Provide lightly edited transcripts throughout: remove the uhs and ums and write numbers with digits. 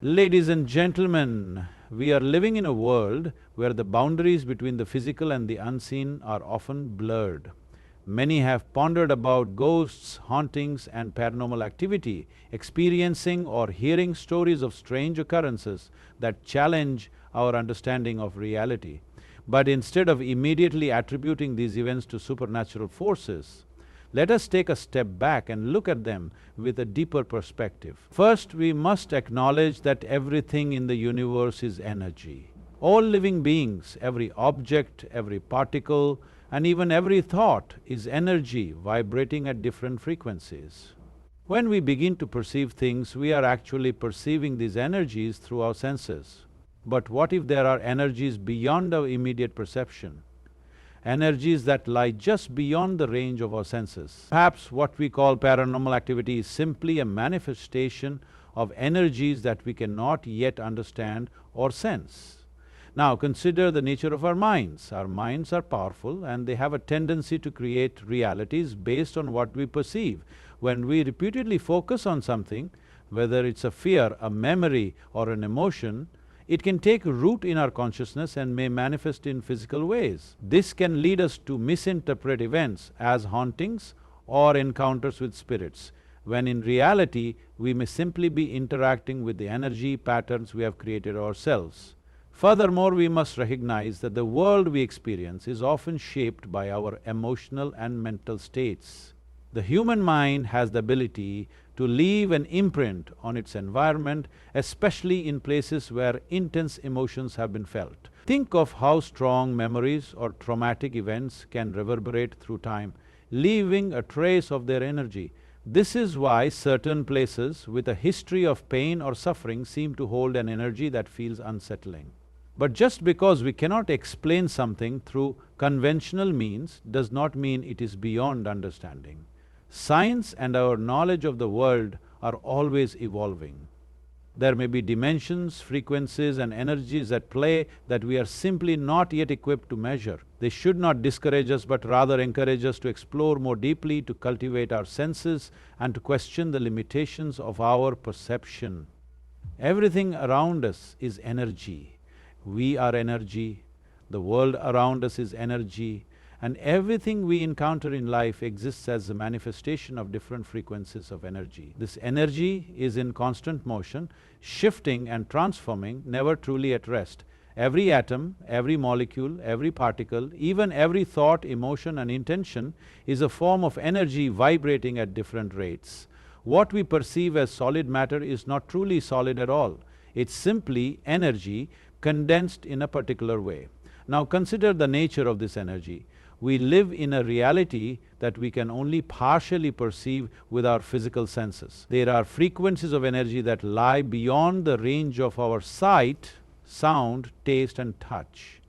Ladies and gentlemen, we are living in a world where the boundaries between the physical and the unseen are often blurred. Many have pondered about ghosts, hauntings and paranormal activity, experiencing or hearing stories of strange occurrences that challenge our understanding of reality. But instead of immediately attributing these events to supernatural forces, let us take a step back and look at them with a deeper perspective. First, we must acknowledge that everything in the universe is energy. All living beings, every object, every particle, and even every thought is energy vibrating at different frequencies. When we begin to perceive things, we are actually perceiving these energies through our senses. But what if there are energies beyond our immediate perception? Energies that lie just beyond the range of our senses. Perhaps what we call paranormal activity is simply a manifestation of energies that we cannot yet understand or sense. Now consider the nature of our minds. Our minds are powerful and they have a tendency to create realities based on what we perceive. When we repeatedly focus on something, whether it's a fear, a memory or an emotion, it can take root in our consciousness and may manifest in physical ways. This can lead us to misinterpret events as hauntings or encounters with spirits, when in reality we may simply be interacting with the energy patterns we have created ourselves. Furthermore, we must recognize that the world we experience is often shaped by our emotional and mental states. The human mind has the ability to leave an imprint on its environment, especially in places where intense emotions have been felt. Think of how strong memories or traumatic events can reverberate through time, leaving a trace of their energy. This is why certain places with a history of pain or suffering seem to hold an energy that feels unsettling. But just because we cannot explain something through conventional means does not mean it is beyond understanding. Science and our knowledge of the world are always evolving. There may be dimensions, frequencies and energies at play that we are simply not yet equipped to measure. They should not discourage us but rather encourage us to explore more deeply, to cultivate our senses and to question the limitations of our perception. Everything around us is energy. We are energy, the world around us is energy, and everything we encounter in life exists as a manifestation of different frequencies of energy. This energy is in constant motion, shifting and transforming, never truly at rest. Every atom, every molecule, every particle, even every thought, emotion and intention is a form of energy vibrating at different rates. What we perceive as solid matter is not truly solid at all. It's simply energy condensed in a particular way. Now consider the nature of this energy. We live in a reality that we can only partially perceive with our physical senses. There are frequencies of energy that lie beyond the range of our sight, sound, taste and touch.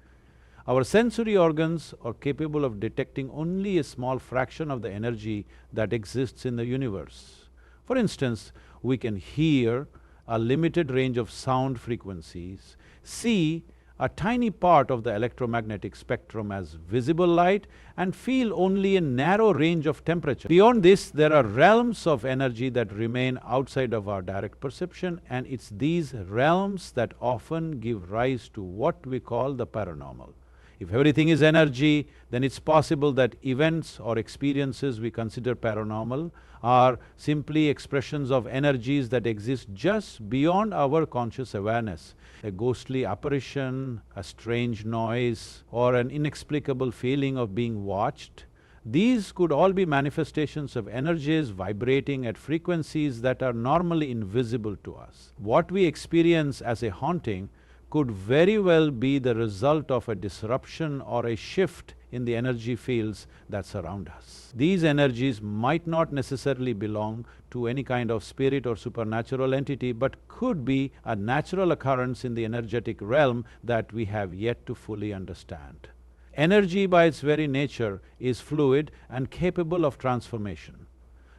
Our sensory organs are capable of detecting only a small fraction of the energy that exists in the universe. For instance, we can hear a limited range of sound frequencies, see a tiny part of the electromagnetic spectrum as visible light and feel only a narrow range of temperature. Beyond this, there are realms of energy that remain outside of our direct perception, and it's these realms that often give rise to what we call the paranormal. If everything is energy, then it's possible that events or experiences we consider paranormal are simply expressions of energies that exist just beyond our conscious awareness. A ghostly apparition, a strange noise, or an inexplicable feeling of being watched. These could all be manifestations of energies vibrating at frequencies that are normally invisible to us. What we experience as a haunting could very well be the result of a disruption or a shift in the energy fields that surround us. These energies might not necessarily belong to any kind of spirit or supernatural entity, but could be a natural occurrence in the energetic realm that we have yet to fully understand. Energy by its very nature is fluid and capable of transformation.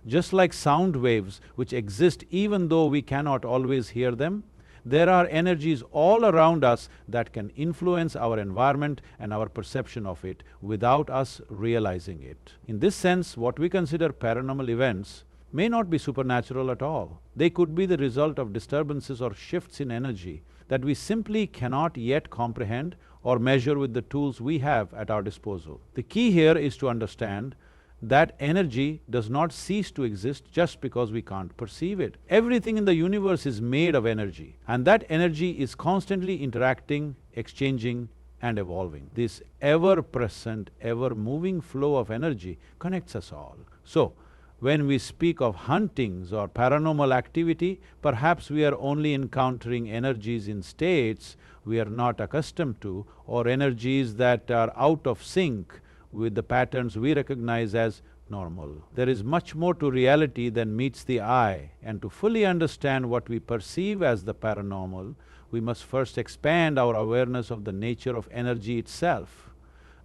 Just like sound waves which exist even though we cannot always hear them, there are energies all around us that can influence our environment and our perception of it without us realizing it. In this sense, what we consider paranormal events may not be supernatural at all. They could be the result of disturbances or shifts in energy that we simply cannot yet comprehend or measure with the tools we have at our disposal. The key here is to understand that energy does not cease to exist just because we can't perceive it. Everything in the universe is made of energy, and that energy is constantly interacting, exchanging, and evolving. This ever-present, ever-moving flow of energy connects us all. So, when we speak of hauntings or paranormal activity, perhaps we are only encountering energies in states we are not accustomed to, or energies that are out of sync with the patterns we recognize as normal. There is much more to reality than meets the eye, and to fully understand what we perceive as the paranormal, we must first expand our awareness of the nature of energy itself.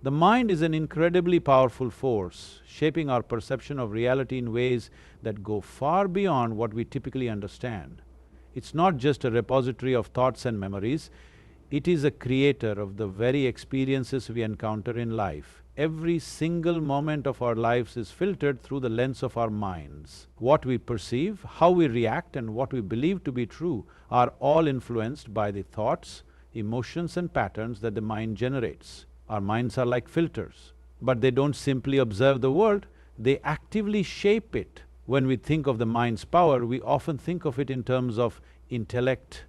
The mind is an incredibly powerful force, shaping our perception of reality in ways that go far beyond what we typically understand. It's not just a repository of thoughts and memories, it is a creator of the very experiences we encounter in life. Every single moment of our lives is filtered through the lens of our minds. What we perceive, how we react, and what we believe to be true are all influenced by the thoughts, emotions, and patterns that the mind generates. Our minds are like filters, but they don't simply observe the world, they actively shape it. When we think of the mind's power, we often think of it in terms of intellect,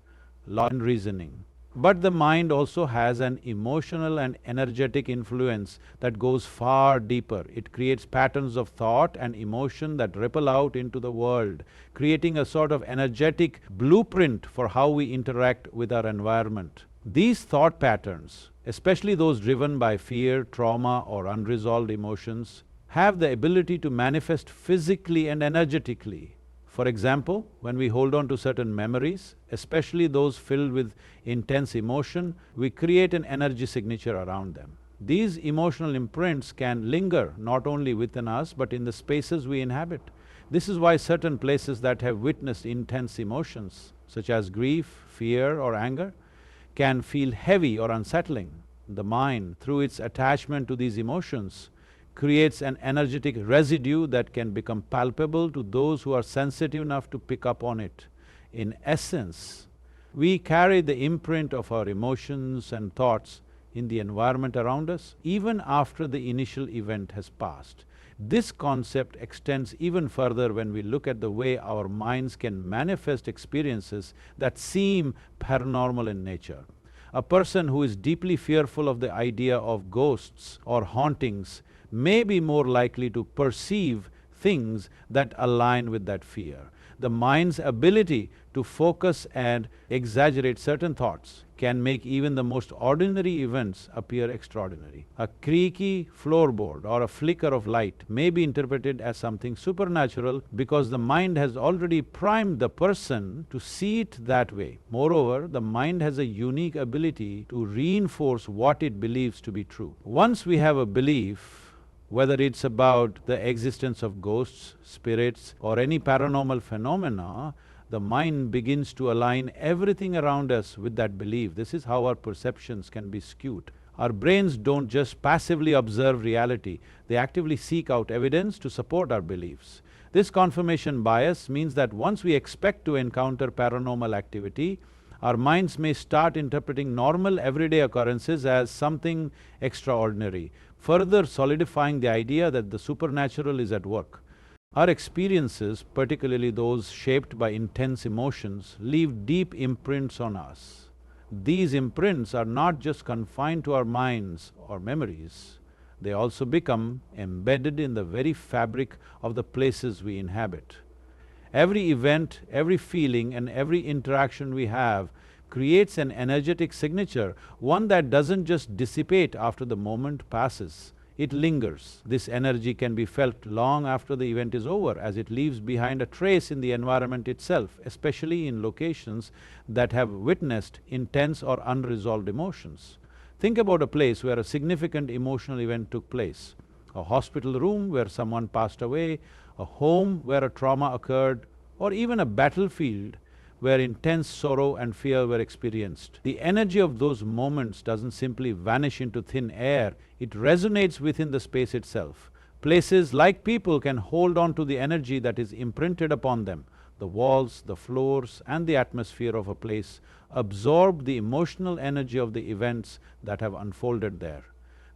logic, and reasoning. But the mind also has an emotional and energetic influence that goes far deeper. It creates patterns of thought and emotion that ripple out into the world, creating a sort of energetic blueprint for how we interact with our environment. These thought patterns, especially those driven by fear, trauma, or unresolved emotions, have the ability to manifest physically and energetically. For example, when we hold on to certain memories, especially those filled with intense emotion, we create an energy signature around them. These emotional imprints can linger not only within us but in the spaces we inhabit. This is why certain places that have witnessed intense emotions, such as grief, fear, or anger, can feel heavy or unsettling. The mind, through its attachment to these emotions, creates an energetic residue that can become palpable to those who are sensitive enough to pick up on it. In essence, we carry the imprint of our emotions and thoughts in the environment around us, even after the initial event has passed. This concept extends even further when we look at the way our minds can manifest experiences that seem paranormal in nature. A person who is deeply fearful of the idea of ghosts or hauntings may be more likely to perceive things that align with that fear. The mind's ability to focus and exaggerate certain thoughts can make even the most ordinary events appear extraordinary. A creaky floorboard or a flicker of light may be interpreted as something supernatural because the mind has already primed the person to see it that way. Moreover, the mind has a unique ability to reinforce what it believes to be true. Once we have a belief, whether it's about the existence of ghosts, spirits, or any paranormal phenomena, the mind begins to align everything around us with that belief. This is how our perceptions can be skewed. Our brains don't just passively observe reality, they actively seek out evidence to support our beliefs. This confirmation bias means that once we expect to encounter paranormal activity, our minds may start interpreting normal everyday occurrences as something extraordinary, further solidifying the idea that the supernatural is at work. Our experiences, particularly those shaped by intense emotions, leave deep imprints on us. These imprints are not just confined to our minds or memories, they also become embedded in the very fabric of the places we inhabit. Every event, every feeling, and every interaction we have creates an energetic signature, one that doesn't just dissipate after the moment passes. It lingers. This energy can be felt long after the event is over, as it leaves behind a trace in the environment itself, especially in locations that have witnessed intense or unresolved emotions. Think about a place where a significant emotional event took place. A hospital room where someone passed away, a home where a trauma occurred, or even a battlefield where intense sorrow and fear were experienced. The energy of those moments doesn't simply vanish into thin air, it resonates within the space itself. Places, like people, can hold on to the energy that is imprinted upon them. The walls, the floors, and the atmosphere of a place absorb the emotional energy of the events that have unfolded there.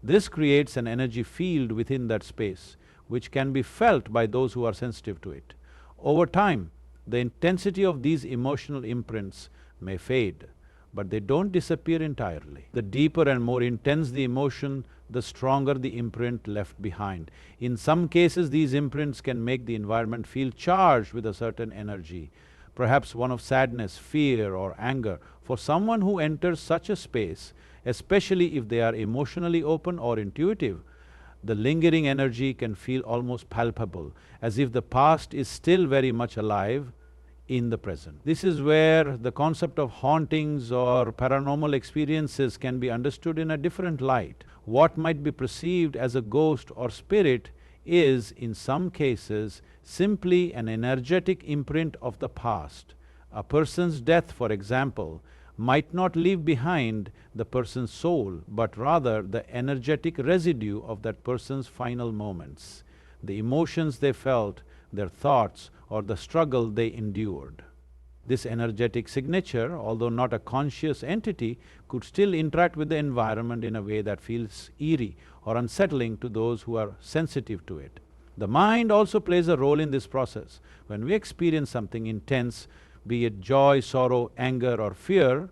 This creates an energy field within that space, which can be felt by those who are sensitive to it. Over time, the intensity of these emotional imprints may fade, but they don't disappear entirely. The deeper and more intense the emotion, the stronger the imprint left behind. In some cases, these imprints can make the environment feel charged with a certain energy, perhaps one of sadness, fear, or anger. For someone who enters such a space, especially if they are emotionally open or intuitive, the lingering energy can feel almost palpable, as if the past is still very much alive in the present. This is where the concept of hauntings or paranormal experiences can be understood in a different light. What might be perceived as a ghost or spirit is, in some cases, simply an energetic imprint of the past. A person's death, for example, might not leave behind the person's soul, but rather the energetic residue of that person's final moments, the emotions they felt, their thoughts, or the struggle they endured. This energetic signature, although not a conscious entity, could still interact with the environment in a way that feels eerie or unsettling to those who are sensitive to it. The mind also plays a role in this process. When we experience something intense, be it joy, sorrow, anger, or fear,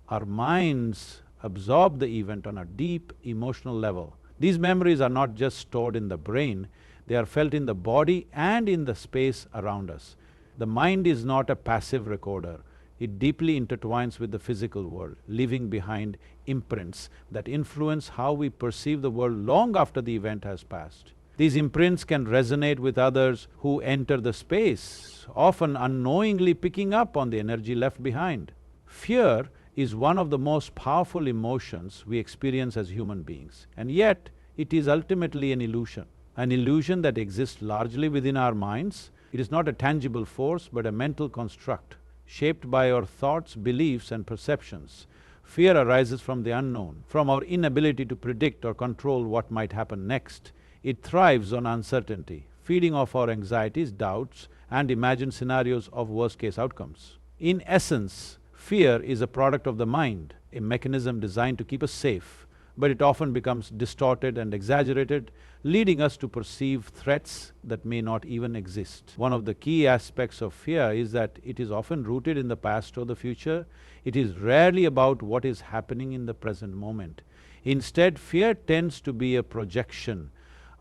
our minds absorb the event on a deep emotional level. These memories are not just stored in the brain, they are felt in the body and in the space around us. The mind is not a passive recorder. It deeply intertwines with the physical world, leaving behind imprints that influence how we perceive the world long after the event has passed. These imprints can resonate with others who enter the space, often unknowingly picking up on the energy left behind. Fear is one of the most powerful emotions we experience as human beings, and yet it is ultimately an illusion that exists largely within our minds. It is not a tangible force, but a mental construct, shaped by our thoughts, beliefs, and perceptions. Fear arises from the unknown, from our inability to predict or control what might happen next. It thrives on uncertainty, feeding off our anxieties, doubts, and imagined scenarios of worst-case outcomes. In essence, fear is a product of the mind, a mechanism designed to keep us safe, but it often becomes distorted and exaggerated, leading us to perceive threats that may not even exist. One of the key aspects of fear is that it is often rooted in the past or the future. It is rarely about what is happening in the present moment. Instead, fear tends to be a projection,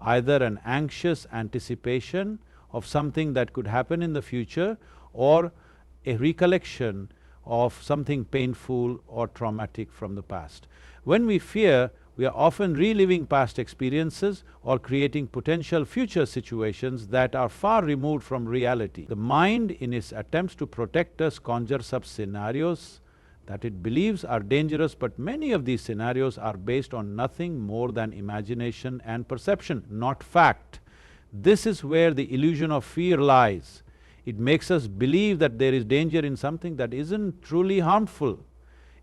either an anxious anticipation of something that could happen in the future, or a recollection of something painful or traumatic from the past. When we fear, we are often reliving past experiences or creating potential future situations that are far removed from reality. The mind, in its attempts to protect us, conjures up scenarios that it believes are dangerous, but many of these scenarios are based on nothing more than imagination and perception, not fact. This is where the illusion of fear lies. It makes us believe that there is danger in something that isn't truly harmful.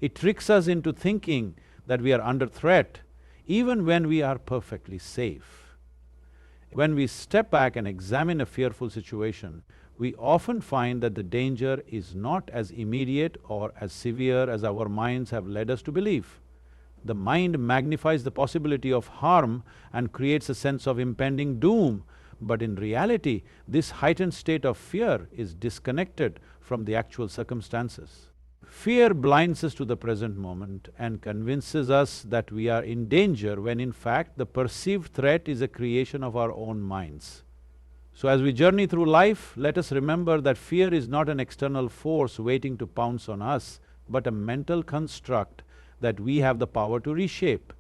It tricks us into thinking that we are under threat, even when we are perfectly safe. When we step back and examine a fearful situation, we often find that the danger is not as immediate or as severe as our minds have led us to believe. The mind magnifies the possibility of harm and creates a sense of impending doom, but in reality, this heightened state of fear is disconnected from the actual circumstances. Fear blinds us to the present moment and convinces us that we are in danger, when in fact the perceived threat is a creation of our own minds. So as we journey through life, let us remember that fear is not an external force waiting to pounce on us, but a mental construct that we have the power to reshape.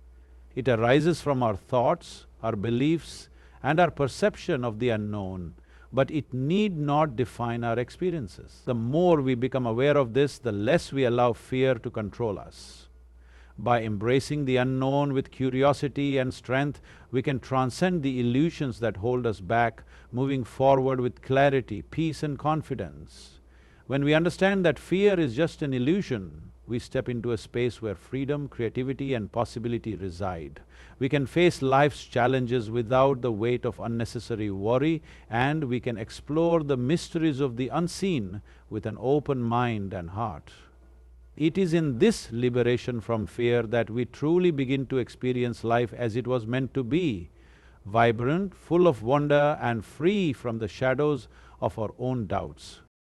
It arises from our thoughts, our beliefs, and our perception of the unknown, but it need not define our experiences. The more we become aware of this, the less we allow fear to control us. By embracing the unknown with curiosity and strength, we can transcend the illusions that hold us back, moving forward with clarity, peace, and confidence. When we understand that fear is just an illusion, we step into a space where freedom, creativity and possibility reside. We can face life's challenges without the weight of unnecessary worry, and we can explore the mysteries of the unseen with an open mind and heart. It is in this liberation from fear that we truly begin to experience life as it was meant to be, vibrant, full of wonder and free from the shadows of our own doubts.